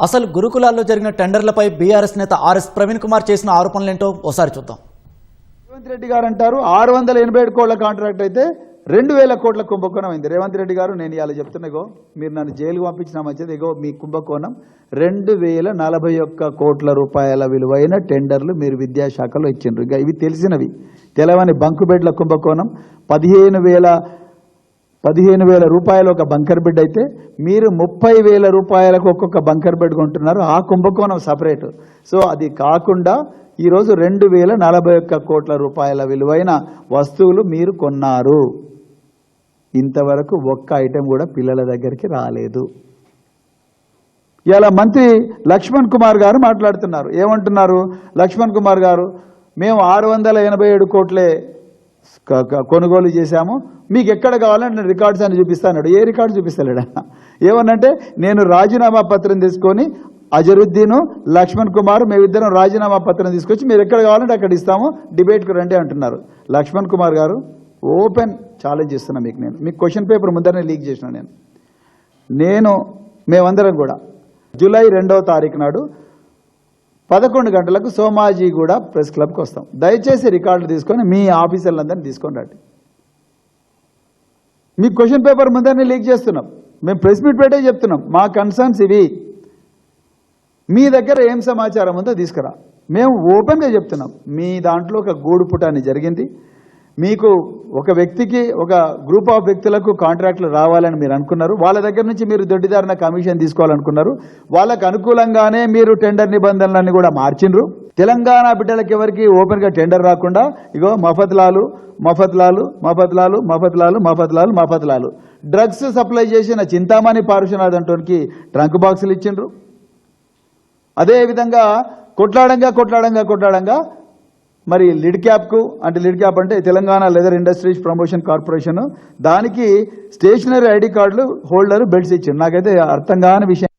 అసలు గురుకులాల్లో జరిగిన టెండర్లపై బీఆర్ఎస్ నేత ఆర్ఎస్ ప్రవీణ్ కుమార్ చేసిన ఆరోపణలేంటో ఒకసారి చూద్దాం. రేవంత్ రెడ్డి గారు అంటారు 687 కోట్ల కాంట్రాక్ట్ అయితే 2000 కోట్ల కుంభకోణం అయింది. రేవంత్ రెడ్డి గారు నేను ఇలా చెప్తున్నా, ఇగో మీరు నన్ను జైలుకు పంపించిన మంచిది, ఇగో మీ కుంభకోణం 2041 కోట్ల రూపాయల విలువైన టెండర్లు మీరు విద్యాశాఖలో ఇచ్చిండ్రు. ఇక ఇవి తెలిసినవి. తెలవని బంకుబెడ్ల కుంభకోణం 15,000 రూపాయలు ఒక బంకర్ బెడ్ అయితే మీరు 30,000 రూపాయలకు ఒక్కొక్క బంకర్ బెడ్ కొంటున్నారు. ఆ కుంభకోణం సపరేట్. సో అది కాకుండా ఈరోజు 2041 కోట్ల రూపాయల విలువైన వస్తువులు మీరు కొన్నారు. ఇంతవరకు ఒక్క ఐటెం కూడా పిల్లల దగ్గరికి రాలేదు. ఇలా మంత్రి లక్ష్మణ్ కుమార్ గారు మాట్లాడుతున్నారు. ఏమంటున్నారు లక్ష్మణ్ కుమార్ గారు? మేము 687 కోట్లే కొనుగోలు చేశాము, మీకు ఎక్కడ కావాలంటే నేను రికార్డ్స్ అని చూపిస్తాను. ఏ రికార్డు చూపిస్తలేడా? ఏమన్నంటే నేను రాజీనామా పత్రం తీసుకొని అజరుద్దీన్ లక్ష్మణ్ కుమార్ మేమిద్దరం రాజీనామా పత్రం తీసుకొచ్చి మీరు ఎక్కడ కావాలంటే అక్కడ ఇస్తాము, డిబేట్కు రండి అంటున్నారు. లక్ష్మణ్ కుమార్ గారు ఓపెన్ ఛాలెంజ్ ఇస్తున్నా మీకు క్వశ్చన్ పేపర్ ముందరనే లీక్ చేసిన మేమందరం కూడా జూలై 2వ తారీఖు నాడు 11 గంటలకు సోమాజీగూడ ప్రెస్ క్లబ్కి వస్తాం. దయచేసి రికార్డులు తీసుకొని మీ ఆఫీసర్లందరినీ తీసుకొని రండి. మీ క్వశ్చన్ పేపర్ ముందరనే లీక్ చేస్తున్నాం. మేము ప్రెస్ మీట్ పెట్టే చెప్తున్నాం మా కన్సర్న్స్ ఇవి, మీ దగ్గర ఏం సమాచారం ఉందో తీసుకురా. మేము ఓపెన్గా చెప్తున్నాం. మీ దాంట్లో ఒక గూడు పుటాన్ని జరిగింది. మీకు ఒక వ్యక్తికి ఒక గ్రూప్ ఆఫ్ వ్యక్తులకు కాంట్రాక్టులు రావాలని మీరు అనుకున్నారు. వాళ్ళ దగ్గర నుంచి మీరు దొడ్డిదారిన కమిషన్ తీసుకోవాలనుకున్నారు. వాళ్ళకు అనుకూలంగానే మీరు టెండర్ నిబంధనలన్నీ కూడా మార్చిండ్రు. తెలంగాణ బిడ్డలకి ఎవరికి ఓపెన్గా టెండర్ రాకుండా ఇగో మఫత్లాలు డ్రగ్స్ సప్లై చేసిన చింతామణి పారుషనాథ్ అంటోనికి ట్రంక్ బాక్సులు ఇచ్చిండ్రు. అదేవిధంగా కొట్లాడంగా మరి లిడ్ క్యాప్ అంటే Telangana leather industries promotion corporation, దానికి స్టేషనరీ ఐడి కార్డులు హోల్డర్ బెల్ట్స్ ఇచ్చిండ్రు. నాకైతే అర్థం కాని విషయం.